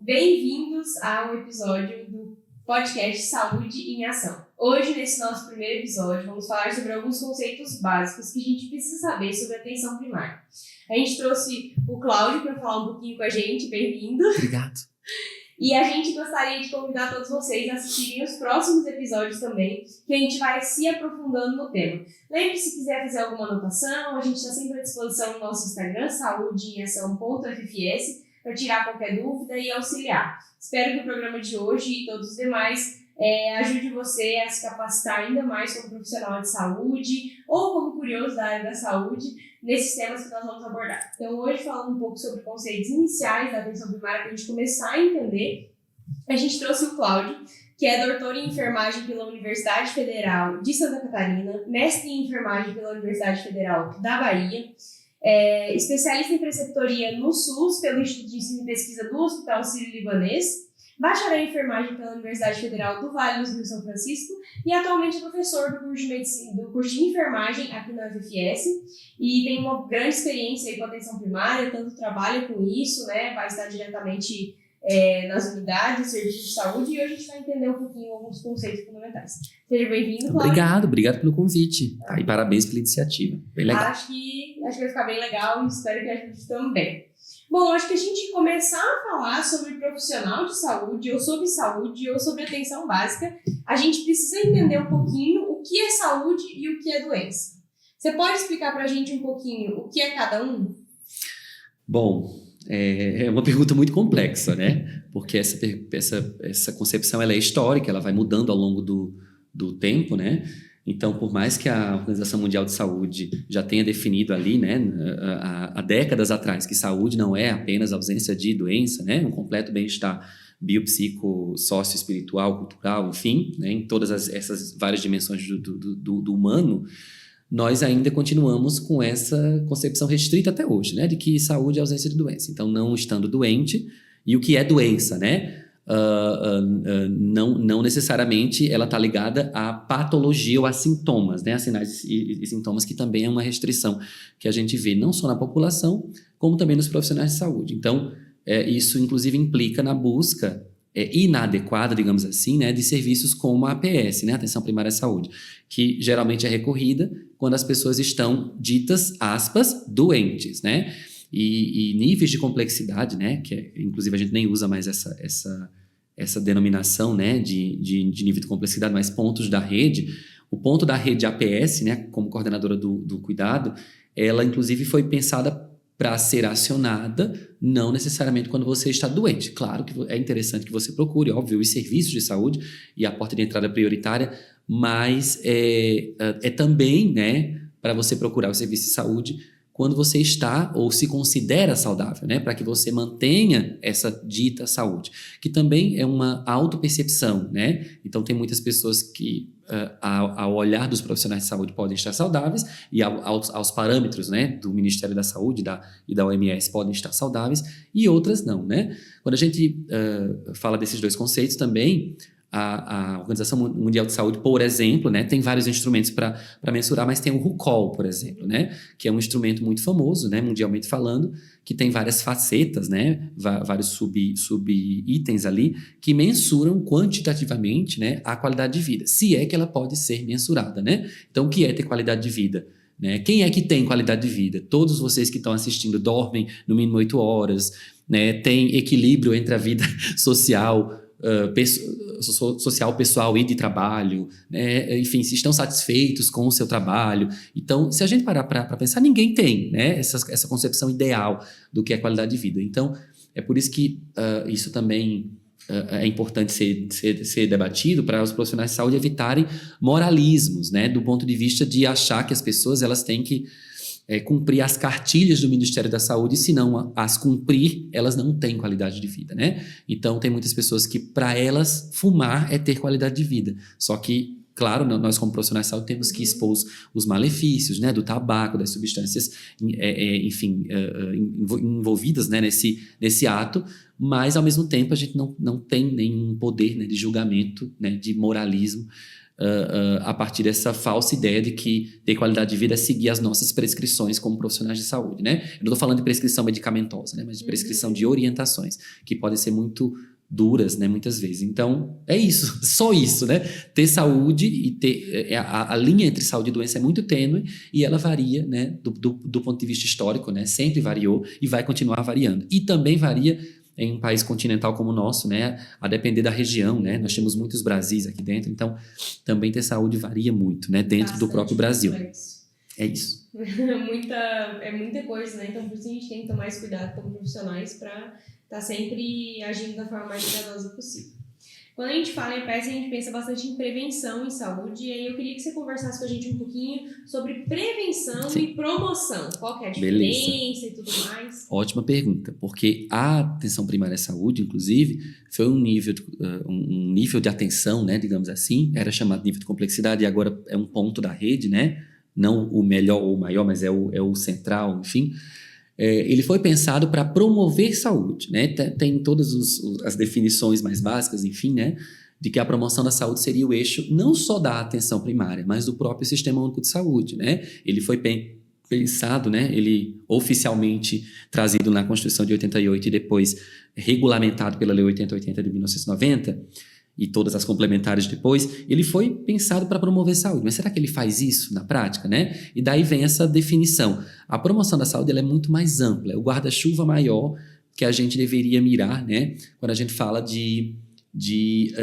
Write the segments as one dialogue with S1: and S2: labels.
S1: Bem-vindos ao episódio do podcast Saúde em Ação. Hoje, nesse nosso primeiro episódio, vamos falar sobre alguns conceitos básicos que a gente precisa saber sobre a atenção primária. A gente trouxe o Cláudio para falar um pouquinho com a gente, bem-vindo.
S2: Obrigado.
S1: E a gente gostaria de convidar todos vocês a assistirem os próximos episódios também, que a gente vai se aprofundando no tema. Lembre-se, se quiser fazer alguma anotação, a gente está sempre à disposição no nosso Instagram, saudeemação.fps, para tirar qualquer dúvida e auxiliar. Espero que o programa de hoje e todos os demais ajude você a se capacitar ainda mais como profissional de saúde ou como curioso da área da saúde nesses temas que nós vamos abordar. Então, hoje, falando um pouco sobre conceitos iniciais da atenção primária para a gente começar a entender, a gente trouxe o Cláudio, que é doutor em enfermagem pela Universidade Federal de Santa Catarina, mestre em enfermagem pela Universidade Federal da Bahia, especialista em preceptoria no SUS pelo Instituto de Ensino e Pesquisa do Hospital Sírio-Libanês, bacharel em enfermagem pela Universidade Federal do Vale do Rio São Francisco e atualmente é professor do curso de enfermagem aqui na UFS e tem uma grande experiência aí com atenção primária, tanto trabalha com isso, né, vai estar diretamente nas unidades, serviços de saúde, e hoje a gente vai entender um pouquinho alguns conceitos fundamentais. Seja bem-vindo, Cláudio.
S2: Obrigado pelo convite. E parabéns pela iniciativa. Bem legal.
S1: Acho que vai ficar bem legal e espero que ajude também. Bom, acho que a gente começar a falar sobre profissional de saúde, ou sobre atenção básica, a gente precisa entender um pouquinho o que é saúde e o que é doença. Você pode explicar pra gente um pouquinho o que é cada um?
S2: Bom, é uma pergunta muito complexa, né? Porque essa concepção ela é histórica, ela vai mudando ao longo do tempo, né? Então, por mais que a Organização Mundial de Saúde já tenha definido ali, né, há décadas atrás, que saúde não é apenas ausência de doença, né, um completo bem-estar biopsico, sócio-espiritual, cultural, enfim, né, em todas essas várias dimensões do humano, nós ainda continuamos com essa concepção restrita até hoje, né, de que saúde é ausência de doença. Então, não estando doente, e o que é doença, né? Não necessariamente ela está ligada à patologia ou a sintomas, né? A sinais e sintomas, que também é uma restrição que a gente vê não só na população, como também nos profissionais de saúde. Então, isso inclusive implica na busca inadequada, digamos assim, né, de serviços como a APS, né, Atenção Primária à Saúde, que geralmente é recorrida quando as pessoas estão ditas, aspas, doentes, né? E níveis de complexidade, né, que inclusive a gente nem usa mais essa denominação, né, de nível de complexidade, mas pontos da rede. O ponto da rede APS, né, como coordenadora do cuidado, ela inclusive foi pensada para ser acionada não necessariamente quando você está doente. Claro que é interessante que você procure, óbvio, os serviços de saúde e a porta de entrada prioritária, mas é também, né, para você procurar o serviço de saúde quando você está ou se considera saudável, né? Para que você mantenha essa dita saúde, que também é uma autopercepção, né? Então, tem muitas pessoas que, ao olhar dos profissionais de saúde, podem estar saudáveis e aos parâmetros, né, do Ministério da Saúde e da OMS podem estar saudáveis e outras não, né? Quando a gente fala desses dois conceitos também, a Organização Mundial de Saúde, por exemplo, né, tem vários instrumentos para mensurar, mas tem o RUCOL, por exemplo, né, que é um instrumento muito famoso, né, mundialmente falando, que tem várias facetas, né, vários sub-itens ali, que mensuram quantitativamente, né, a qualidade de vida, se é que ela pode ser mensurada, né? Então, o que é ter qualidade de vida? Né? Quem é que tem qualidade de vida? Todos vocês que estão assistindo dormem no mínimo 8 horas, né, tem equilíbrio entre a vida social, pessoal e de trabalho, né? Enfim, se estão satisfeitos com o seu trabalho. Então, se a gente parar para pensar, ninguém tem, né, essa concepção ideal do que é qualidade de vida. Então, é por isso que isso também é importante ser debatido para os profissionais de saúde evitarem moralismos, né, do ponto de vista de achar que as pessoas elas têm que cumprir as cartilhas do Ministério da Saúde, e se não as cumprir, elas não têm qualidade de vida, né? Então, tem muitas pessoas que, para elas, fumar é ter qualidade de vida. Só que, claro, nós como profissionais de saúde temos que expor os malefícios, né, do tabaco, das substâncias, enfim, envolvidas, né, nesse ato, mas, ao mesmo tempo, a gente não tem nenhum poder, né, de julgamento, né, de moralismo, a partir dessa falsa ideia de que ter qualidade de vida é seguir as nossas prescrições como profissionais de saúde, né? Eu não estou falando de prescrição medicamentosa, né? Mas de prescrição de orientações, que podem ser muito duras, né? Muitas vezes. Então, é isso, só isso, né? Ter saúde e ter... A linha entre saúde e doença é muito tênue e ela varia, né? Do ponto de vista histórico, né? Sempre variou e vai continuar variando. E também varia em um país continental como o nosso, né, a depender da região, né, nós temos muitos Brasis aqui dentro, então também ter saúde varia muito, né, dentro do próprio Brasil.
S1: Complexo.
S2: É isso.
S1: É muita coisa, né, então por isso a gente tem que tomar esse cuidado como profissionais para estar sempre agindo da forma mais cuidadosa possível. Quando a gente fala em EPS, a gente pensa bastante em prevenção em saúde, e aí eu queria que você conversasse com a gente um pouquinho sobre prevenção e promoção. Qual que é a diferença e tudo mais?
S2: Ótima pergunta, porque a atenção primária à saúde, inclusive, foi um nível de atenção, né, digamos assim, era chamado nível de complexidade, e agora é um ponto da rede, né, não o melhor ou o maior, mas é o central, enfim. Ele foi pensado para promover saúde, né? Tem todas as definições mais básicas, enfim, né? De que a promoção da saúde seria o eixo não só da atenção primária, mas do próprio Sistema Único de Saúde, né? Ele foi pensado, né? Ele oficialmente trazido na Constituição de 88 e depois regulamentado pela Lei 8080 de 1990, e todas as complementares depois, ele foi pensado para promover saúde. Mas será que ele faz isso na prática, né? E daí vem essa definição. A promoção da saúde ela é muito mais ampla, é o guarda-chuva maior que a gente deveria mirar, né? Quando a gente fala de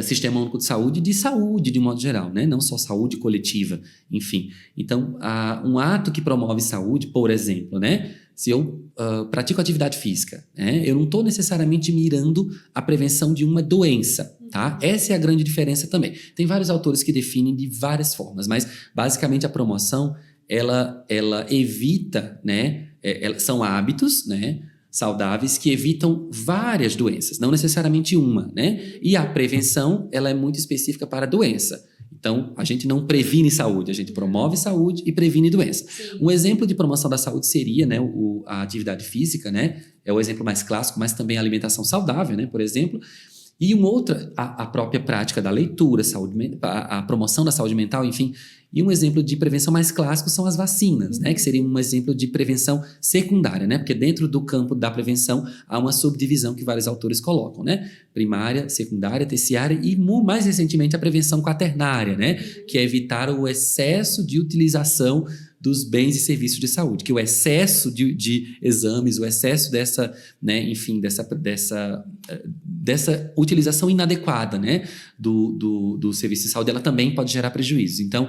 S2: Sistema Único de Saúde, de modo geral, né? Não só saúde coletiva, enfim. Então, um ato que promove saúde, por exemplo, né? Se eu pratico atividade física, né? Eu não estou necessariamente mirando a prevenção de uma doença, tá? Essa é a grande diferença também. Tem vários autores que definem de várias formas, mas basicamente a promoção, ela evita, né? São hábitos, né, saudáveis que evitam várias doenças, não necessariamente uma, né? E a prevenção, ela é muito específica para a doença. Então, a gente não previne saúde, a gente promove saúde e previne doença. Sim. Um exemplo de promoção da saúde seria, né, a atividade física, né? É o exemplo mais clássico, mas também a alimentação saudável, né, por exemplo. E uma outra, a própria prática da leitura, a promoção da saúde mental, enfim. E um exemplo de prevenção mais clássico são as vacinas, né? Que seria um exemplo de prevenção secundária, né? Porque dentro do campo da prevenção há uma subdivisão que vários autores colocam, né? Primária, secundária, terciária e, mais recentemente, a prevenção quaternária, né? Que é evitar o excesso de utilização dos bens e serviços de saúde, que o excesso de exames, o excesso dessa, né, enfim, dessa utilização inadequada, né, do serviço de saúde, ela também pode gerar prejuízos. Então,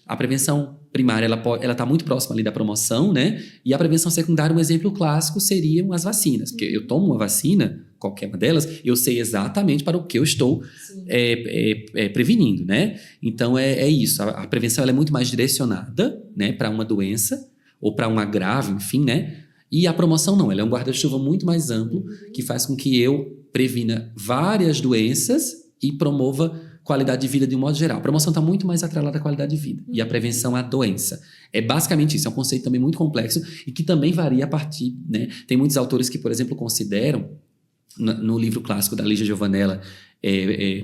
S2: a prevenção primária, ela está muito próxima ali da promoção, né, e a prevenção secundária, um exemplo clássico seriam as vacinas, porque eu tomo uma vacina, qualquer uma delas, eu sei exatamente para o que eu estou prevenindo, né? Então, é isso. A prevenção ela é muito mais direcionada, né, para uma doença ou para um agravo, enfim, né? E a promoção não, ela é um guarda-chuva muito mais amplo que faz com que eu previna várias doenças e promova qualidade de vida de um modo geral. A promoção está muito mais atrelada à qualidade de vida e a prevenção à doença. É basicamente isso, é um conceito também muito complexo e que também varia a partir, né? Tem muitos autores que, por exemplo, consideram no livro clássico da Lígia Giovanella,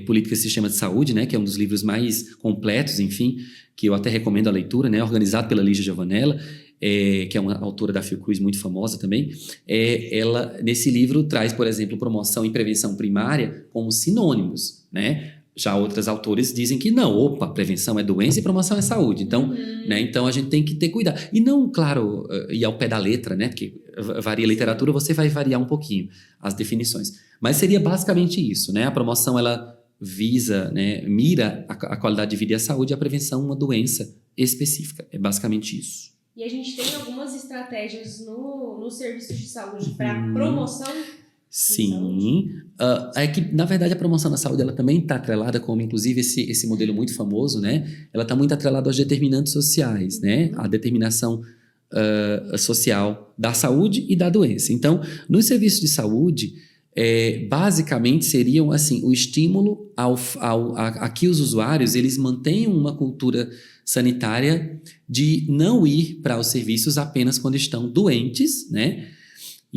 S2: Política e Sistema de Saúde, né, que é um dos livros mais completos, enfim, que eu até recomendo a leitura, né, organizado pela Lígia Giovanella, que é uma autora da Fiocruz muito famosa também. Ela, nesse livro, traz, por exemplo, promoção e prevenção primária como sinônimos, né? Já outros autores dizem que não, prevenção é doença e promoção é saúde. Então, né, então a gente tem que ter cuidado. E não, claro, ir ao pé da letra, né? Porque varia a literatura, você vai variar um pouquinho as definições. Mas seria basicamente isso, né? A promoção, ela visa, né, mira a qualidade de vida e a saúde, e a prevenção uma doença específica. É basicamente isso.
S1: E a gente tem algumas estratégias no serviço de saúde para promoção.
S2: Sim, é que na verdade a promoção da saúde ela também está atrelada, como inclusive esse modelo muito famoso, né? Ela está muito atrelada aos determinantes sociais, né? A determinação social da saúde e da doença. Então, nos serviços de saúde, basicamente seriam assim, o estímulo a que os usuários eles mantenham uma cultura sanitária de não ir para os serviços apenas quando estão doentes, né?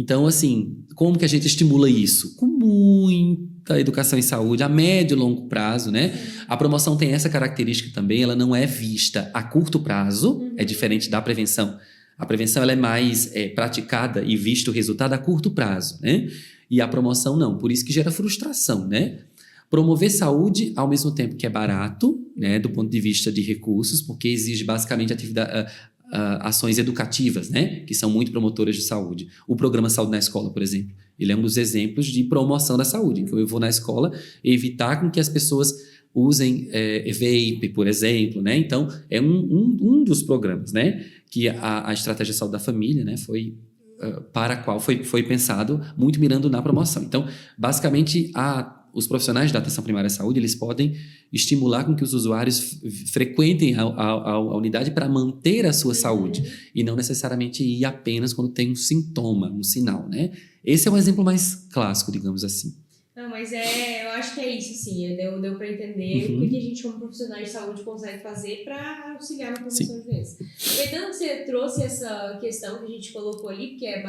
S2: Então, assim, como que a gente estimula isso? Com muita educação em saúde, a médio e longo prazo, né? A promoção tem essa característica também, ela não é vista a curto prazo, é diferente da prevenção. A prevenção ela é mais praticada e visto o resultado a curto prazo, né? E a promoção não, por isso que gera frustração, né? Promover saúde ao mesmo tempo que é barato, né? Do ponto de vista de recursos, porque exige basicamente ações educativas, né? Que são muito promotoras de saúde. O programa Saúde na Escola, por exemplo, ele é um dos exemplos de promoção da saúde, em que eu vou na escola evitar com que as pessoas usem vape, por exemplo, né? Então, é um dos programas, né? Que a Estratégia de Saúde da Família, né? Foi para a qual foi pensado muito mirando na promoção. Então, basicamente, os profissionais da atenção primária à saúde, eles podem estimular com que os usuários frequentem a unidade para manter a sua saúde e não necessariamente ir apenas quando tem um sintoma, um sinal, né? Esse é um exemplo mais clássico, digamos assim.
S1: Não, mas eu acho que é isso, sim. Deu para entender o que a gente, como profissionais de saúde, consegue fazer para auxiliar na promoção de doença. Aproveitando que você trouxe essa questão que a gente colocou ali, porque é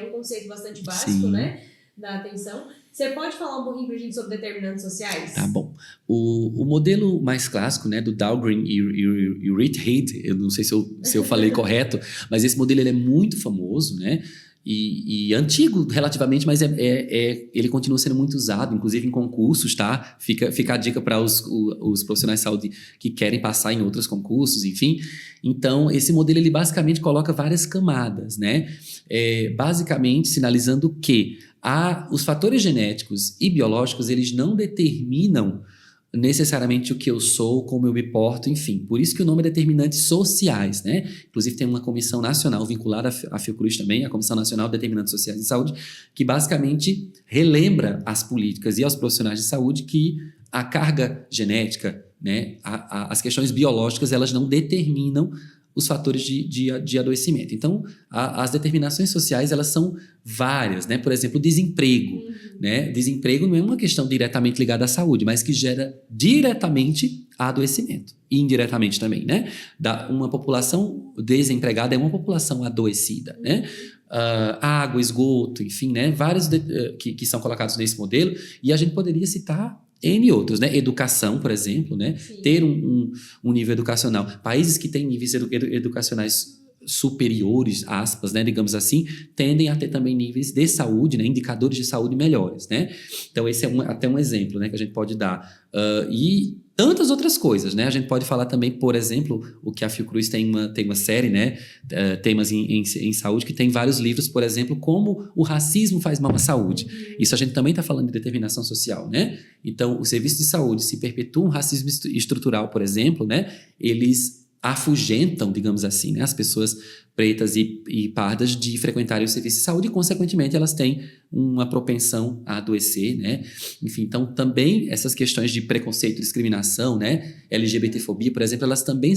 S1: um conceito bastante básico, né, da atenção. Você pode falar um pouquinho para a gente sobre determinantes sociais?
S2: Tá bom. O modelo mais clássico, né, do Dahlgren e o Reid, eu não sei se eu falei correto, mas esse modelo ele é muito famoso, né? E antigo relativamente, mas ele continua sendo muito usado, inclusive em concursos, tá? Fica a dica para os profissionais de saúde que querem passar em outros concursos, enfim. Então, esse modelo, ele basicamente coloca várias camadas, né? Basicamente sinalizando que os fatores genéticos e biológicos, eles não determinam necessariamente o que eu sou, como eu me porto, enfim. Por isso que o nome é determinantes sociais, né? Inclusive tem uma comissão nacional vinculada à Fiocruz também, a Comissão Nacional de Determinantes Sociais de Saúde, que basicamente relembra às políticas e aos profissionais de saúde que a carga genética, né, as questões biológicas, elas não determinam os fatores de adoecimento. Então, as determinações sociais, elas são várias, né? Por exemplo, o desemprego, né? Desemprego não é uma questão diretamente ligada à saúde, mas que gera diretamente a adoecimento. E indiretamente também, né? Uma população desempregada é uma população adoecida, né? Água, esgoto, enfim, né? Vários que são colocados nesse modelo, e a gente poderia citar N outros, né? Educação, por exemplo, né? Ter um nível educacional. Países que têm níveis educacionais superiores, aspas, né? Digamos assim, tendem a ter também níveis de saúde, né? Indicadores de saúde melhores, né? Então, esse é até um exemplo, né? Que a gente pode dar. E tantas outras coisas, né? A gente pode falar também, por exemplo, o que a Fiocruz tem uma série, né? Temas em saúde, que tem vários livros, por exemplo, como o racismo faz mal à saúde. Isso a gente também está falando de determinação social, né? Então, o serviço de saúde, se perpetua um racismo estrutural, por exemplo, né? Eles afugentam, digamos assim, né, as pessoas pretas e pardas de frequentarem o serviço de saúde e, consequentemente, elas têm uma propensão a adoecer, né? Enfim, então, também essas questões de preconceito, discriminação, né? LGBTfobia, por exemplo, elas também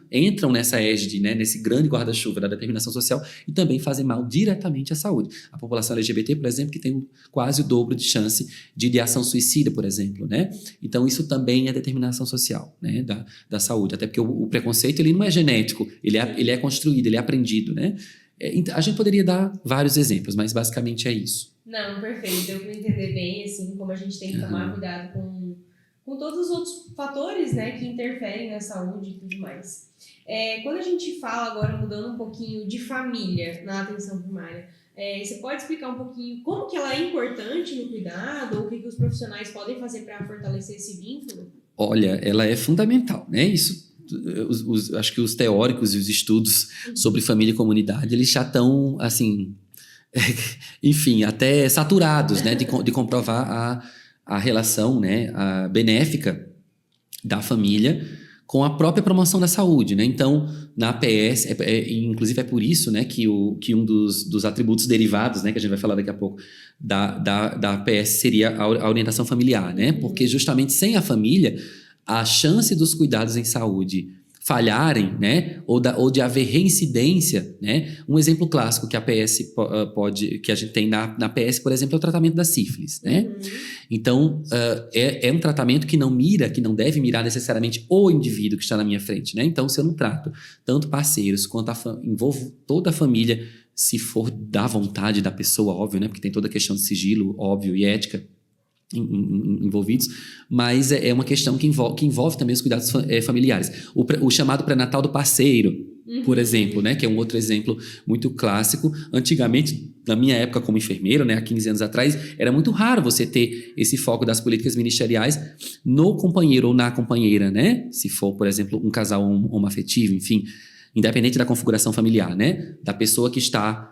S2: entram nessa égide, né? Nesse grande guarda-chuva da determinação social e também fazem mal diretamente à saúde. A população LGBT, por exemplo, que tem quase o dobro de chance de ideação suicida, por exemplo, né? Então, isso também é determinação social, né? Da saúde, até porque o preconceito, ele não é genético, ele é construído, ele é aprendido, né? A gente poderia dar vários exemplos, mas basicamente é isso.
S1: Não, perfeito. Deu para entender bem, assim, como a gente tem que tomar cuidado com todos os outros fatores, né, que interferem na saúde e tudo mais. Quando a gente fala agora, mudando um pouquinho de família na atenção primária, você pode explicar um pouquinho como que ela é importante no cuidado, ou o que os profissionais podem fazer para fortalecer esse vínculo?
S2: Olha, ela é fundamental, né? Isso, acho que os teóricos e os estudos sobre família e comunidade, eles já estão, assim, enfim, até saturados, né, de comprovar a relação, né, a benéfica da família com a própria promoção da saúde, né? Então, na APS, inclusive é por isso, né, que um dos atributos derivados, né, que a gente vai falar daqui a pouco, da APS seria a orientação familiar, né? Porque justamente sem a família, a chance dos cuidados em saúde falharem, né, ou de haver reincidência, né? Um exemplo clássico que a PS que a gente tem na PS, por exemplo, é o tratamento da sífilis, né? Então, é um tratamento que não deve mirar necessariamente o indivíduo que está na minha frente, né? Então, se eu não trato tanto parceiros quanto envolvo toda a família se for da vontade da pessoa, óbvio, né? Porque tem toda a questão de sigilo, óbvio, e ética envolvidos, mas é uma questão que envolve também os cuidados familiares. O chamado pré-natal do parceiro, por exemplo, né, que é um outro exemplo muito clássico. Antigamente, na minha época como enfermeiro, né, há 15 anos atrás, era muito raro você ter esse foco das políticas ministeriais no companheiro ou na companheira, né? Se for, por exemplo, um casal homoafetivo, enfim, independente da configuração familiar, né? Da pessoa que está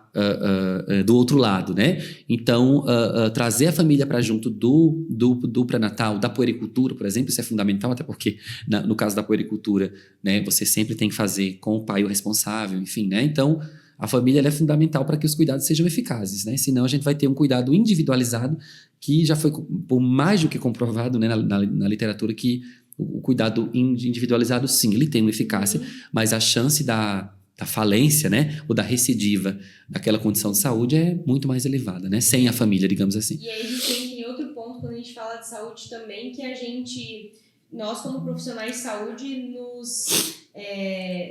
S2: do outro lado, né? Então, trazer a família para junto do pré-natal, da puericultura, por exemplo, isso é fundamental, até porque no caso da puericultura, né, você sempre tem que fazer com o pai o responsável, enfim, né? Então, a família ela é fundamental para que os cuidados sejam eficazes, né? Senão a gente vai ter um cuidado individualizado que já foi por mais do que comprovado, né, na literatura, que o cuidado individualizado, sim, ele tem uma eficácia, mas a chance da falência, né, ou da recidiva daquela condição de saúde é muito mais elevada, né, sem a família, digamos assim.
S1: E aí a gente tem outro ponto quando a gente fala de saúde também, que nós como profissionais de saúde,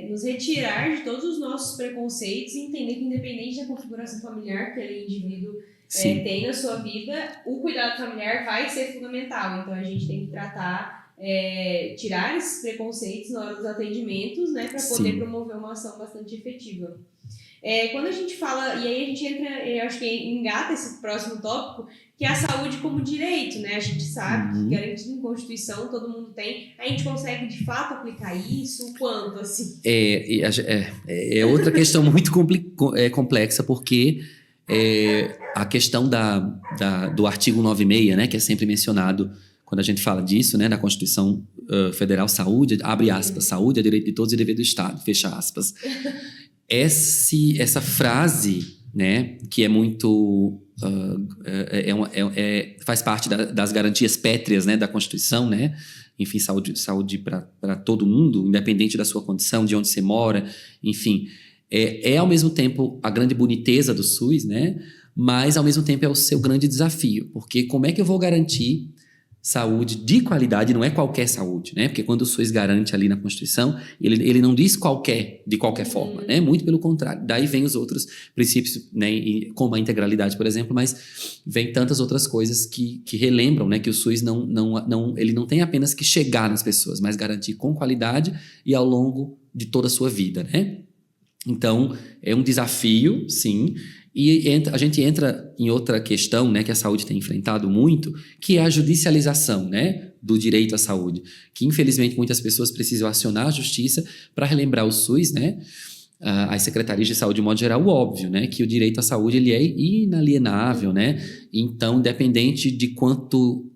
S1: nos retirar de todos os nossos preconceitos e entender que independente da configuração familiar que aquele indivíduo tem na sua vida, o cuidado familiar vai ser fundamental. Então a gente tem que tirar esses preconceitos na hora dos atendimentos, né, para poder promover uma ação bastante efetiva. Quando a gente fala, e aí a gente entra, eu acho que engata esse próximo tópico, que é a saúde como direito, né? A gente sabe que garantido em Constituição, todo mundo tem. A gente consegue, de fato, aplicar isso? Quanto, assim?
S2: É outra questão muito complexa, porque a questão do artigo 96, né, que é sempre mencionado quando a gente fala disso, né, da Constituição Federal, saúde, abre aspas, saúde é direito de todos e dever do Estado, fecha aspas. Essa frase, né, que é muito faz parte das garantias pétreas, né, da Constituição, né, enfim, saúde para todo mundo, independente da sua condição, de onde você mora, enfim, ao mesmo tempo a grande boniteza do SUS, né, mas ao mesmo tempo é o seu grande desafio, porque como é que eu vou garantir saúde de qualidade? Não é qualquer saúde, né? Porque quando o SUS garante ali na Constituição, ele não diz de qualquer forma, né? Muito pelo contrário. Daí vem os outros princípios, né? Como a integralidade, por exemplo, mas vem tantas outras coisas que relembram, né? Que o SUS ele não tem apenas que chegar nas pessoas, mas garantir com qualidade e ao longo de toda a sua vida, né? Então, é um desafio, sim. E a gente entra em outra questão, né, que a saúde tem enfrentado muito, que é a judicialização, né, do direito à saúde, que infelizmente muitas pessoas precisam acionar a justiça para relembrar o SUS, né, as secretarias de saúde de modo geral, o óbvio, né, que o direito à saúde ele é inalienável, né, então independente de quanto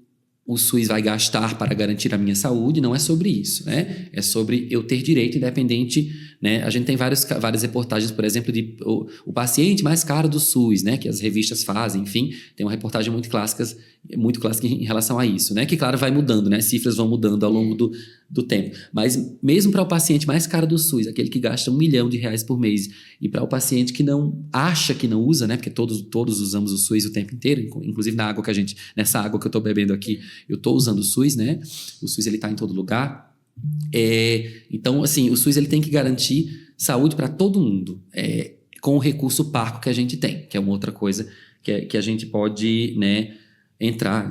S2: o SUS vai gastar para garantir a minha saúde, não é sobre isso, né? É sobre eu ter direito independente, né? A gente tem várias reportagens, por exemplo, de o paciente mais caro do SUS, né? Que as revistas fazem, enfim, tem uma reportagem muito clássica em relação a isso, né? Que, claro, vai mudando, né? Cifras vão mudando ao longo do tempo. Mas mesmo para o paciente mais caro do SUS, aquele que gasta R$1 milhão por mês, e para o paciente que não acha que não usa, né? Porque todos usamos o SUS o tempo inteiro, inclusive nessa água que eu estou bebendo aqui, eu estou usando o SUS, né? O SUS ele está em todo lugar. Então, assim, o SUS ele tem que garantir saúde para todo mundo, com o recurso parco que a gente tem, que é uma outra coisa que a gente pode, né,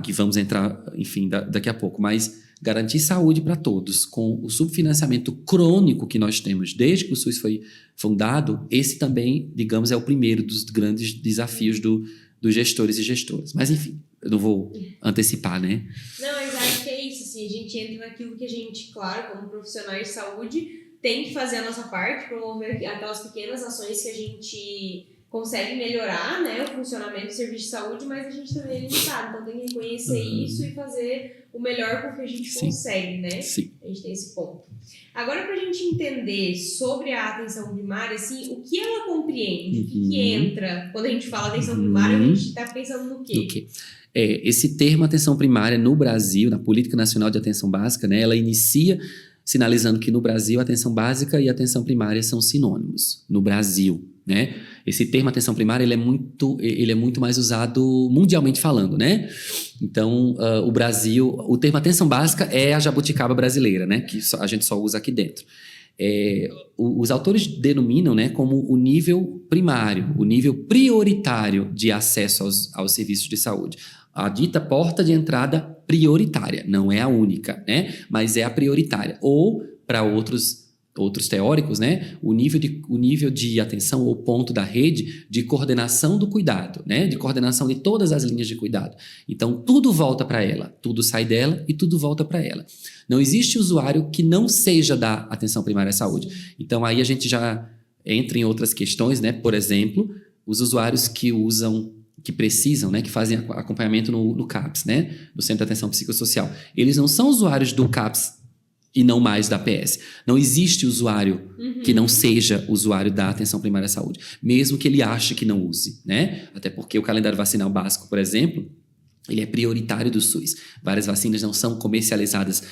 S2: que vamos entrar, enfim, daqui a pouco, mas garantir saúde para todos, com o subfinanciamento crônico que nós temos desde que o SUS foi fundado, esse também, digamos, é o primeiro dos grandes desafios dos gestores e gestoras. Mas, enfim, eu não vou antecipar, né?
S1: Não, mas acho que é isso, assim, a gente entra naquilo que a gente, claro, como profissionais de saúde, tem que fazer a nossa parte, promover aquelas pequenas ações que a gente consegue melhorar, né, o funcionamento do serviço de saúde, mas a gente também é limitado, então tem que reconhecer isso e fazer o melhor com o que a gente consegue, né?
S2: Sim.
S1: A gente tem esse ponto. Agora, para a gente entender sobre a atenção primária, assim, o que ela compreende, o que entra quando a gente fala atenção primária, a gente está pensando no quê?
S2: Esse termo atenção primária no Brasil, na Política Nacional de Atenção Básica, né, ela inicia sinalizando que no Brasil a atenção básica e a atenção primária são sinônimos, no Brasil, né? Esse termo atenção primária ele é muito mais usado mundialmente falando, né? Então, o termo atenção básica é a jabuticaba brasileira, né? Que a gente só usa aqui dentro. Os autores denominam, né, como o nível primário, o nível prioritário de acesso aos serviços de saúde. A dita porta de entrada prioritária, não é a única, né, mas é a prioritária. Ou, para outros teóricos, né, o nível de atenção ou ponto da rede de coordenação do cuidado, né, de coordenação de todas as linhas de cuidado. Então, tudo volta para ela, tudo sai dela e tudo volta para ela. Não existe usuário que não seja da atenção primária à saúde. Então, aí a gente já entra em outras questões, né, por exemplo, os usuários que precisam, né, que fazem acompanhamento no CAPS, né, no Centro de Atenção Psicossocial. Eles não são usuários do CAPS e não mais da APS. Não existe usuário que não seja usuário da atenção primária à saúde, mesmo que ele ache que não use, né? Até porque o calendário vacinal básico, por exemplo, ele é prioritário do SUS. Várias vacinas não são comercializadas,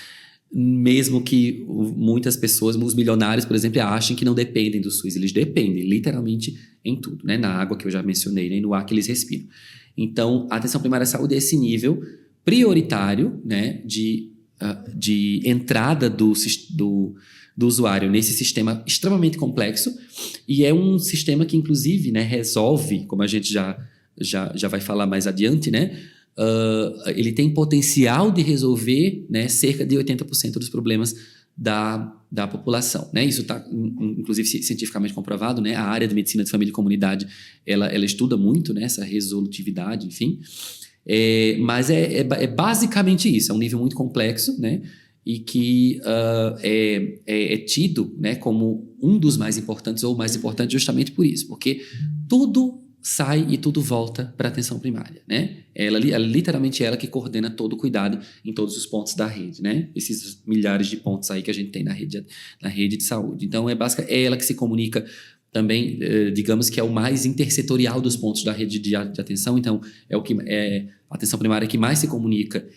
S2: mesmo que muitas pessoas, os milionários, por exemplo, achem que não dependem do SUS. Eles dependem, literalmente, em tudo, né? Na água que eu já mencionei, né? No ar que eles respiram. Então, a atenção primária à saúde é esse nível prioritário, né, de entrada do usuário nesse sistema extremamente complexo, e é um sistema que, inclusive, né, resolve, como a gente já vai falar mais adiante, né, ele tem potencial de resolver, né, cerca de 80% dos problemas da população, né? Isso está, inclusive, cientificamente comprovado, né? A área de medicina de família e comunidade, ela estuda muito, né, essa resolutividade, enfim. Mas é basicamente isso, é um nível muito complexo, né, e que é tido, né, como um dos mais importantes ou o mais importante justamente por isso, porque tudo sai e tudo volta para a atenção primária, né? Ela literalmente é ela que coordena todo o cuidado em todos os pontos da rede, né? Esses milhares de pontos aí que a gente tem na rede de saúde. Então, é ela que se comunica também, digamos que é o mais intersetorial dos pontos da rede de atenção. Então, a atenção primária que mais se comunica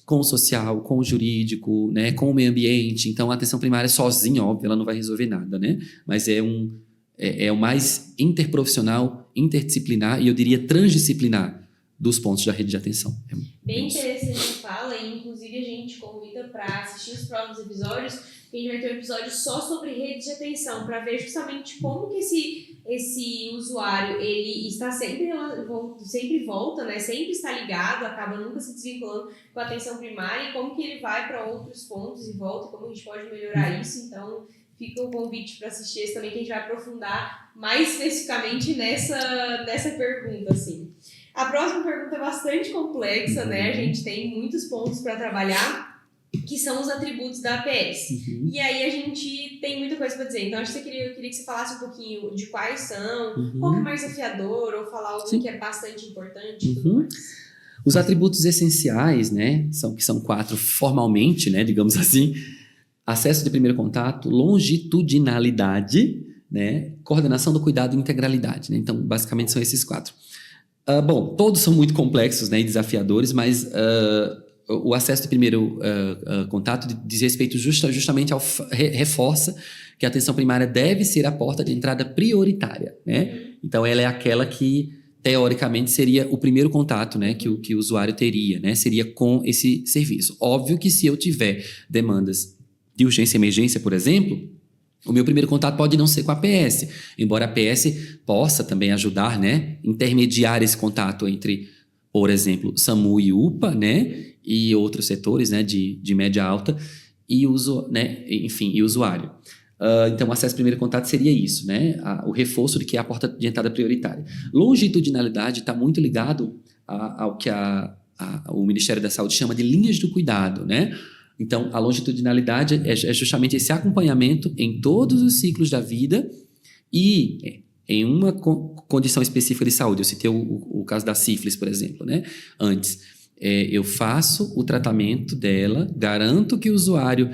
S2: com o social, com o jurídico, né, com o meio ambiente. Então, a atenção primária sozinha, óbvio, ela não vai resolver nada, né? Mas é o mais interprofissional, interdisciplinar e, eu diria, transdisciplinar dos pontos da rede de atenção.
S1: Bem interessante a fala, e inclusive a gente convida para assistir os próximos episódios, que a gente vai ter um episódio só sobre redes de atenção, para ver justamente como que esse usuário, ele está sempre volta, né? Sempre está ligado, acaba nunca se desvinculando com a atenção primária, e como que ele vai para outros pontos e volta, como a gente pode melhorar isso. Então, fica o convite para assistir esse também, que a gente vai aprofundar mais especificamente nessa pergunta, assim. A próxima pergunta é bastante complexa, né? A gente tem muitos pontos para trabalhar, que são os atributos da APS. E aí a gente tem muita coisa para dizer. Então, acho que eu queria que você falasse um pouquinho de quais são, qual que é mais desafiador, ou falar algo que é bastante importante e tudo mais.
S2: Os atributos essenciais, né, que são 4 formalmente, né, digamos assim: acesso de primeiro contato, longitudinalidade, né, coordenação do cuidado e integralidade, né? Então, basicamente são esses 4. Bom, todos são muito complexos, né, e desafiadores, mas o acesso de primeiro contato diz respeito justamente reforça que a atenção primária deve ser a porta de entrada prioritária, né? Então, ela é aquela que, teoricamente, seria o primeiro contato, né, que o usuário teria, né? Seria com esse serviço. Óbvio que, se eu tiver demandas de urgência e emergência, por exemplo, o meu primeiro contato pode não ser com a APS, embora a APS possa também ajudar, né, intermediar esse contato entre, por exemplo, SAMU e UPA, né, e outros setores, né, de média alta, e usuário. Então, o acesso ao primeiro contato seria isso, né, o reforço de que é a porta de entrada prioritária. Longitudinalidade está muito ligado ao que o Ministério da Saúde chama de linhas do cuidado, né? Então, a longitudinalidade é justamente esse acompanhamento em todos os ciclos da vida e em uma condição específica de saúde. Eu citei o caso da sífilis, por exemplo, né? Antes, eu faço o tratamento dela, garanto que o usuário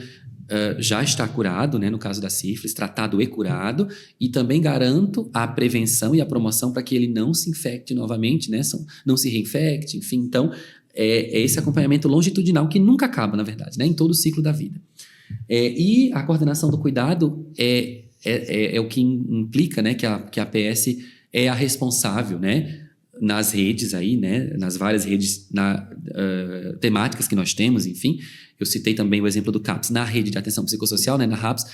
S2: já está curado, né? No caso da sífilis, tratado e curado, e também garanto a prevenção e a promoção para que ele não se infecte novamente, né? Não se reinfecte, enfim. Então, é esse acompanhamento longitudinal que nunca acaba, na verdade, né, em todo o ciclo da vida. E a coordenação do cuidado é o que implica, né, que a APS é a responsável, né, nas redes aí, né, nas várias redes temáticas que nós temos, enfim. Eu citei também o exemplo do CAPS na rede de atenção psicossocial, né, na RAPS.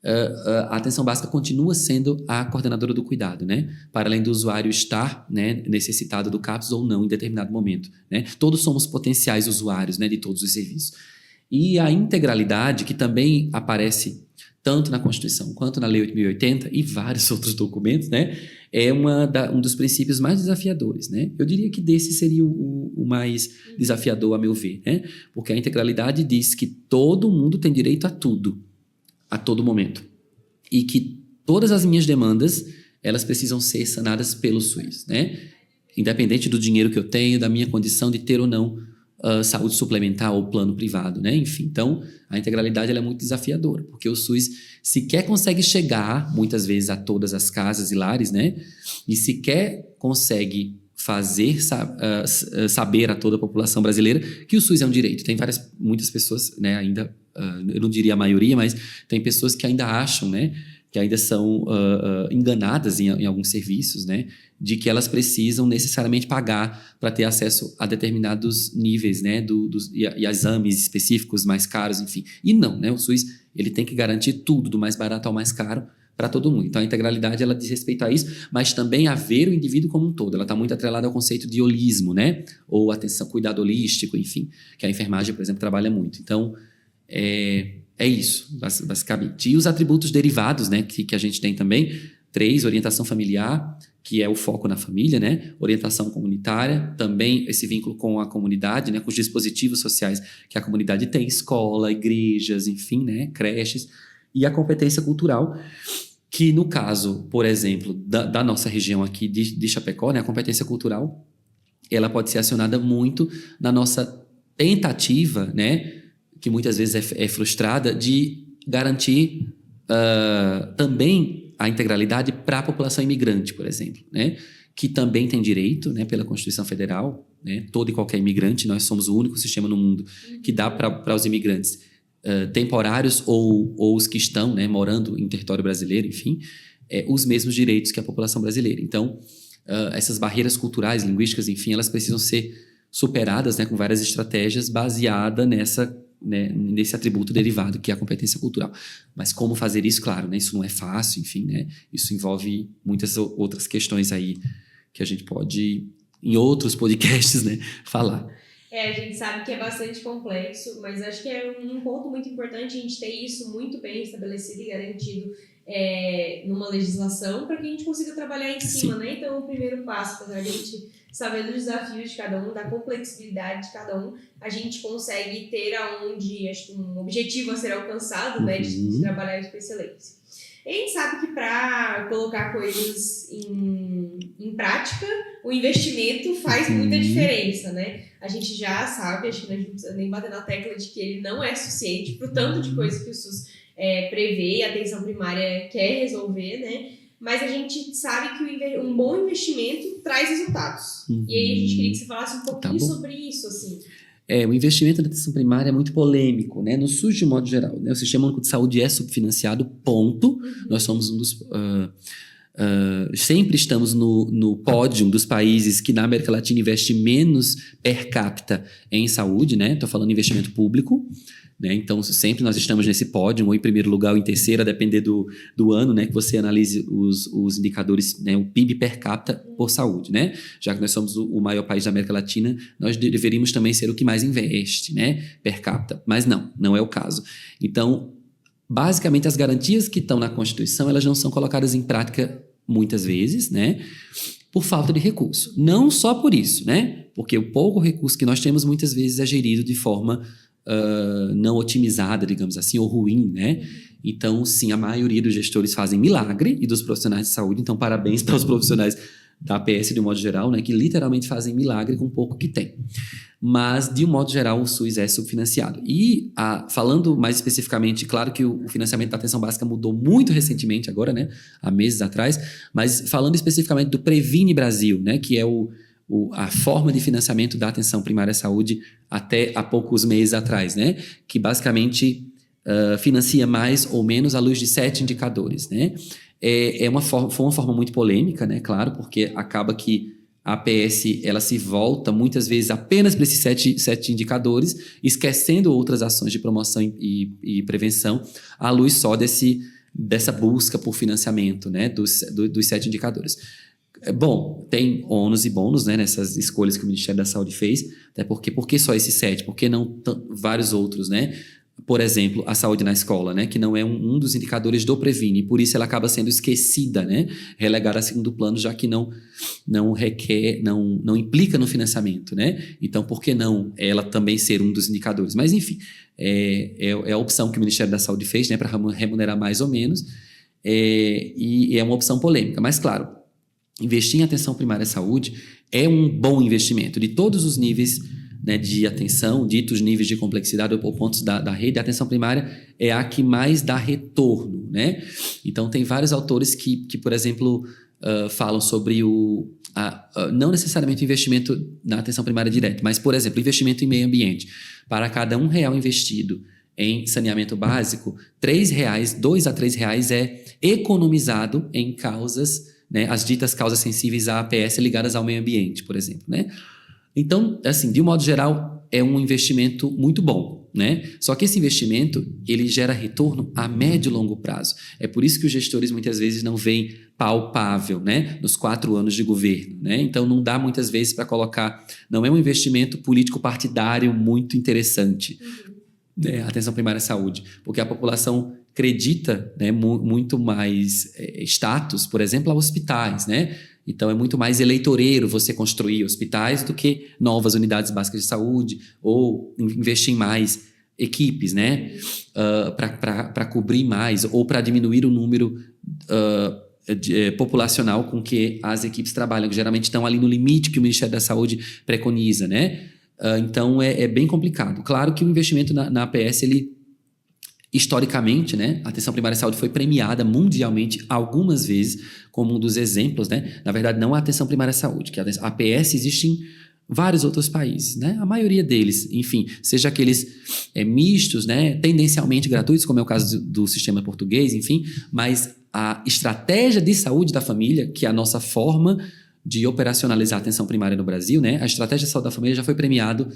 S2: a atenção básica continua sendo a coordenadora do cuidado, né? Para além do usuário estar, né, necessitado do CAPS ou não em determinado momento, né? Todos somos potenciais usuários, né, de todos os serviços. E a integralidade, que também aparece tanto na Constituição quanto na Lei 8.080 e vários outros documentos, né, é um dos princípios mais desafiadores, né? Eu diria que desse seria o mais desafiador, a meu ver, né? Porque a integralidade diz que todo mundo tem direito a tudo, a todo momento. E que todas as minhas demandas, elas precisam ser sanadas pelo SUS, né? Independente do dinheiro que eu tenho, da minha condição de ter ou não saúde suplementar ou plano privado, né? Enfim, então, a integralidade ela é muito desafiadora, porque o SUS sequer consegue chegar, muitas vezes, a todas as casas e lares, né? E sequer consegue fazer saber a toda a população brasileira que o SUS é um direito. Tem muitas pessoas, né, ainda, eu não diria a maioria, mas tem pessoas que ainda acham, né, que ainda são enganadas em alguns serviços, né, de que elas precisam necessariamente pagar para ter acesso a determinados níveis, né, e exames específicos mais caros, enfim. E não, né, o SUS ele tem que garantir tudo, do mais barato ao mais caro, para todo mundo. Então, a integralidade, ela diz respeito a isso, mas também a ver o indivíduo como um todo. Ela está muito atrelada ao conceito de holismo, né? Ou atenção, cuidado holístico, enfim, que a enfermagem, por exemplo, trabalha muito. Então, é isso, basicamente. E os atributos derivados, né, que a gente tem também, 3, orientação familiar, que é o foco na família, né? Orientação comunitária, também esse vínculo com a comunidade, né? Com os dispositivos sociais que a comunidade tem, escola, igrejas, enfim, né? Creches. E a competência cultural, que no caso, por exemplo, da nossa região aqui de Chapecó, né, a competência cultural, ela pode ser acionada muito na nossa tentativa, né, que muitas vezes é frustrada, de garantir também a integralidade para a população imigrante, por exemplo, né, que também tem direito, né, pela Constituição Federal, né, todo e qualquer imigrante, nós somos o único sistema no mundo que dá para os imigrantes temporários ou os que estão, né, morando em território brasileiro, enfim, os mesmos direitos que a população brasileira. Então, essas barreiras culturais, linguísticas, enfim, elas precisam ser superadas, né, com várias estratégias baseadas nesse atributo derivado que é a competência cultural. Mas como fazer isso? Claro, né, isso não é fácil, enfim, né, isso envolve muitas outras questões aí que a gente pode, em outros podcasts, né, falar.
S1: A gente sabe que é bastante complexo, mas acho que é um ponto muito importante a gente ter isso muito bem estabelecido e garantido numa legislação para que a gente consiga trabalhar em cima, né? Então, o primeiro passo para a gente saber dos desafios de cada um, da complexibilidade de cada um, a gente consegue ter acho que um objetivo a ser alcançado, né? De trabalhar isso com excelência. A gente sabe que para colocar coisas em prática, o investimento faz muita diferença, né? A gente já sabe, acho que a gente não precisa nem bater na tecla de que ele não é suficiente para o tanto de coisa que o SUS prevê e a atenção primária quer resolver, né? Mas a gente sabe que um bom investimento traz resultados. E aí a gente queria que você falasse um pouquinho sobre isso, assim.
S2: O investimento na atenção primária é muito polêmico, né? No SUS, de modo geral, né? O Sistema Único de Saúde é subfinanciado, ponto. Nós somos um dos... sempre estamos no pódio dos países que na América Latina investe menos per capita em saúde, né? Estou falando investimento público, né? Então, sempre nós estamos nesse pódio, ou em primeiro lugar ou em terceiro, a depender do ano, né? Que você analise os indicadores, né? O PIB per capita por saúde, né? Já que nós somos o maior país da América Latina, nós deveríamos também ser o que mais investe, né? Per capita. Mas não é o caso. Então, basicamente, as garantias que estão na Constituição, elas não são colocadas em prática muitas vezes, né? Por falta de recurso. Não só por isso, né? Porque o pouco recurso que nós temos muitas vezes é gerido de forma não otimizada, digamos assim, ou ruim, né? Então, sim, a maioria dos gestores fazem milagre e dos profissionais de saúde, então parabéns para os profissionais da APS de um modo geral, né? Que literalmente fazem milagre com o pouco que tem. Mas, de um modo geral, o SUS é subfinanciado. E, falando mais especificamente, claro que o financiamento da atenção básica mudou muito recentemente agora, né? Há meses atrás, mas falando especificamente do Previne Brasil, né? Que é a forma de financiamento da atenção primária à saúde até há poucos meses atrás, né? Que basicamente financia mais ou menos à luz de 7 indicadores, né? Foi uma forma muito polêmica, né? Claro, porque acaba que a APS ela se volta muitas vezes apenas para esses sete indicadores, esquecendo outras ações de promoção e prevenção, à luz só dessa busca por financiamento, né, dos 7 indicadores. Bom, tem ônus e bônus, né, nessas escolhas que o Ministério da Saúde fez, até porque por que só esses 7? Por que não vários outros, né? Por exemplo, a saúde na escola, né, que não é um dos indicadores do Previne, e por isso ela acaba sendo esquecida, né, relegada a segundo plano, já que não requer, não implica no financiamento, né? Então, por que não ela também ser um dos indicadores? Mas, enfim, é a opção que o Ministério da Saúde fez, né, para remunerar mais ou menos, e é uma opção polêmica, mas, claro, investir em atenção primária à saúde é um bom investimento de todos os níveis, né, de atenção, ditos níveis de complexidade ou pontos da rede. A atenção primária é a que mais dá retorno, né? Então, tem vários autores que por exemplo, falam sobre não necessariamente o investimento na atenção primária direta, mas, por exemplo, investimento em meio ambiente. Para cada R$1 investido em saneamento básico, R$3, 2 a R$3 é economizado em causas, né, as ditas causas sensíveis à APS ligadas ao meio ambiente, por exemplo, né? Então, assim, de um modo geral, é um investimento muito bom, né? Só que esse investimento, ele gera retorno a médio e longo prazo. É por isso que os gestores muitas vezes não veem palpável, né, nos 4 anos de governo, né? Então, não dá muitas vezes para colocar, não é um investimento político-partidário muito interessante, né, a atenção primária à saúde, porque a população acredita, né, muito mais status, por exemplo, a hospitais, né? Então, é muito mais eleitoreiro você construir hospitais do que novas unidades básicas de saúde ou investir em mais equipes, né? Para cobrir mais ou para diminuir o número populacional com que as equipes trabalham, que geralmente estão ali no limite que o Ministério da Saúde preconiza, né? Então, é bem complicado. Claro que o investimento na APS, ele, historicamente, né, a atenção primária à saúde foi premiada mundialmente algumas vezes como um dos exemplos, né? Na verdade, não a atenção primária à saúde, que a APS existe em vários outros países, né? A maioria deles, enfim, seja aqueles mistos, né, tendencialmente gratuitos, como é o caso do sistema português, enfim, mas a estratégia de saúde da família, que é a nossa forma de operacionalizar a atenção primária no Brasil, né? A estratégia de saúde da família já foi premiado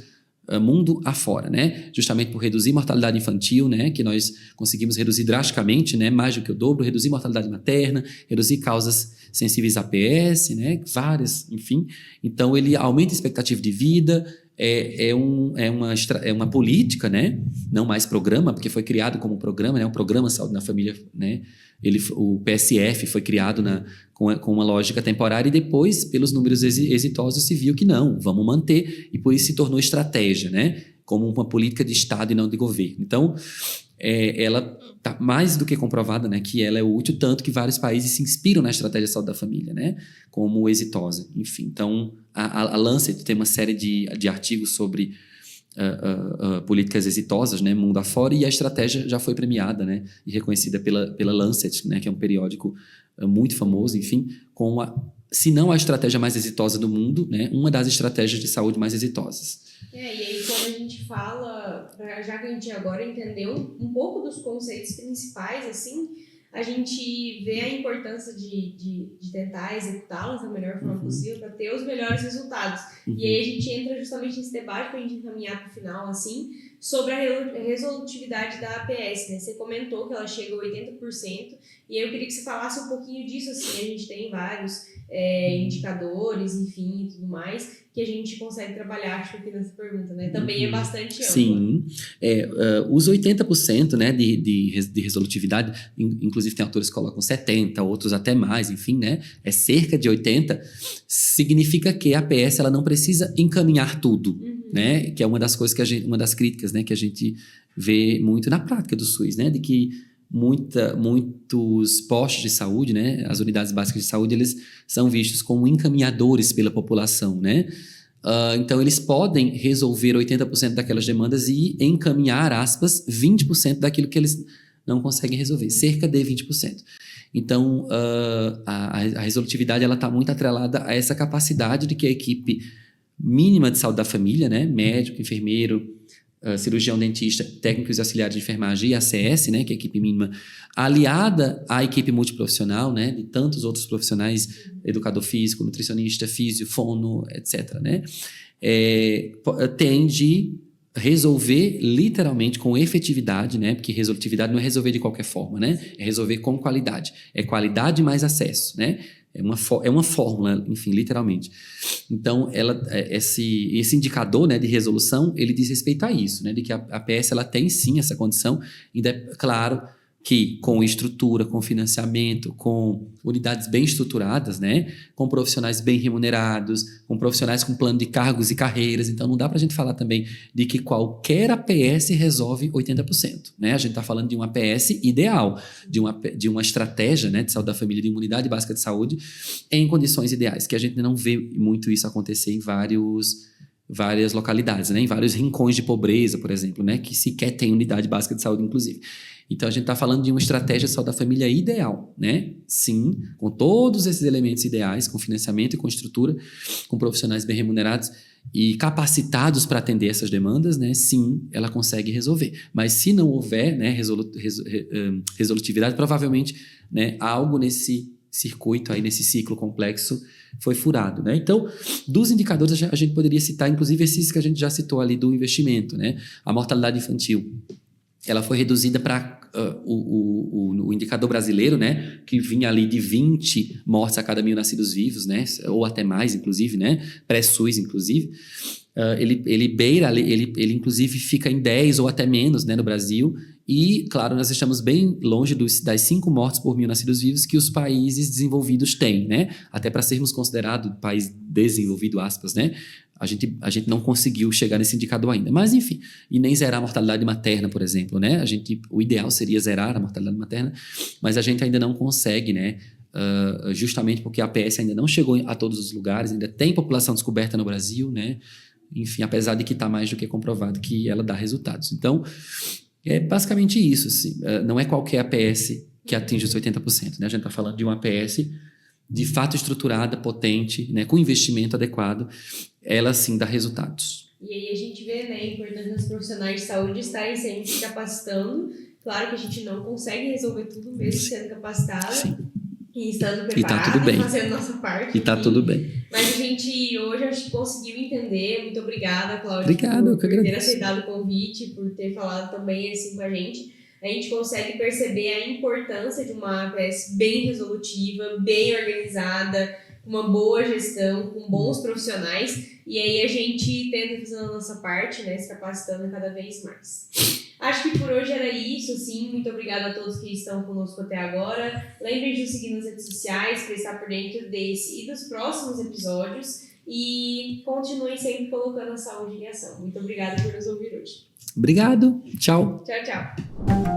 S2: mundo afora, né? Justamente por reduzir mortalidade infantil, né? Que nós conseguimos reduzir drasticamente, né? Mais do que o dobro, reduzir mortalidade materna, reduzir causas sensíveis a APS, né? Várias, enfim. Então, ele aumenta a expectativa de vida, é uma política, né? Não mais programa, porque foi criado como programa, né? O Programa Saúde na Família, né? O PSF foi criado com uma lógica temporária e depois, pelos números exitosos, se viu que não, vamos manter, e por isso se tornou estratégia, né? Como uma política de Estado e não de governo. Então, ela está mais do que comprovada, né, que ela é útil, tanto que vários países se inspiram na estratégia de saúde da família, né, como exitosa. Enfim, então, a Lancet tem uma série de artigos sobre políticas exitosas, né, mundo afora, e a estratégia já foi premiada, né, e reconhecida pela Lancet, né, que é um periódico muito famoso, enfim, se não a estratégia mais exitosa do mundo, né, uma das estratégias de saúde mais exitosas.
S1: E aí quando a gente fala, já que a gente agora entendeu um pouco dos conceitos principais, assim, a gente vê a importância de tentar executá-los da melhor forma possível para ter os melhores resultados. E aí a gente entra justamente nesse debate para a gente encaminhar para o final, assim, sobre a resolutividade da APS, né? Você comentou que ela chega a 80%, e eu queria que você falasse um pouquinho disso, assim, a gente tem vários indicadores, enfim, e tudo mais, que a gente consegue trabalhar, acho que aqui nessa pergunta, né? Também é bastante amplo.
S2: Sim, os 80%, né, de resolutividade, inclusive tem autores que colocam 70%, outros até mais, enfim, né, é cerca de 80%, significa que a APS ela não precisa encaminhar tudo, né, que é uma das coisas uma das críticas, né, que a gente vê muito na prática do SUS, né, de que muitos postos de saúde, né, as unidades básicas de saúde, eles são vistos como encaminhadores pela população, né? Então, eles podem resolver 80% daquelas demandas e encaminhar, aspas, 20% daquilo que eles não conseguem resolver, cerca de 20%. Então, a resolutividade está muito atrelada a essa capacidade de que a equipe mínima de saúde da família, né, médico, enfermeiro, cirurgião, dentista, técnicos e auxiliares de enfermagem e ACS, né, que é a equipe mínima, aliada à equipe multiprofissional, né, de tantos outros profissionais, educador físico, nutricionista, físio, fono, etc., né, tende resolver literalmente com efetividade, né? Porque resolutividade não é resolver de qualquer forma, né? É resolver com qualidade. É qualidade mais acesso, né? É uma fórmula, enfim, literalmente. Então, esse indicador, né, de resolução, ele diz respeito a isso, né? De que a APS ela tem sim essa condição, ainda é claro que com estrutura, com financiamento, com unidades bem estruturadas, né? Com profissionais bem remunerados, com profissionais com plano de cargos e carreiras. Então, não dá para a gente falar também de que qualquer APS resolve 80%. Né? A gente está falando de uma APS ideal, de uma estratégia, né, de saúde da família, de uma unidade básica de saúde em condições ideais, que a gente não vê muito isso acontecer em várias localidades, né? Em vários rincões de pobreza, por exemplo, né? Que sequer tem unidade básica de saúde, inclusive. Então, a gente está falando de uma estratégia de saúde da família ideal, né? Sim, com todos esses elementos ideais, com financiamento e com estrutura, com profissionais bem remunerados e capacitados para atender essas demandas, né? Sim, ela consegue resolver. Mas se não houver, né, resolutividade, provavelmente, né, algo nesse circuito aí, nesse ciclo complexo, foi furado, né? Então, dos indicadores, a gente poderia citar, inclusive, esses que a gente já citou ali do investimento, né? A mortalidade infantil, ela foi reduzida para o indicador brasileiro, né? Que vinha ali de 20 mortes a cada 1.000 nascidos vivos, né? Ou até mais, inclusive, né? Pré-SUS, inclusive. Ele inclusive fica em 10 ou até menos, né, no Brasil. E, claro, nós estamos bem longe das 5 mortes por 1.000 nascidos vivos que os países desenvolvidos têm, né? Até para sermos considerados país desenvolvido, aspas, né? A gente não conseguiu chegar nesse indicador ainda. Mas, enfim, e nem zerar a mortalidade materna, por exemplo, né? O ideal seria zerar a mortalidade materna, mas a gente ainda não consegue, né? Justamente porque a APS ainda não chegou a todos os lugares, ainda tem população descoberta no Brasil, né? Enfim, apesar de que está mais do que comprovado que ela dá resultados. Então, é basicamente isso. Assim. Não é qualquer APS que atinge os 80%. Né? A gente está falando de uma APS de fato estruturada, potente, né? Com investimento adequado. Ela, sim, dá resultados.
S1: E aí a gente vê, né, a importância dos profissionais de saúde estarem sempre se capacitando. Claro que a gente não consegue resolver tudo mesmo sendo capacitado. Sim. E estando preparado e fazendo nossa parte.
S2: E tá tudo bem.
S1: Mas a gente hoje acho que conseguiu entender. Muito obrigada, Cláudia,
S2: por
S1: ter aceitado o convite, por ter falado também assim com a gente. A gente consegue perceber a importância de uma APS bem resolutiva, bem organizada, com uma boa gestão, com bons profissionais. E aí a gente tenta fazer a nossa parte, né, se capacitando cada vez mais. Acho que por hoje era isso, sim. Muito obrigada a todos que estão conosco até agora. Lembrem de nos seguir nas redes sociais para estar por dentro desse e dos próximos episódios. E continuem sempre colocando a saúde em ação. Muito obrigada por nos ouvir hoje.
S2: Obrigado. Tchau.
S1: Tchau, tchau.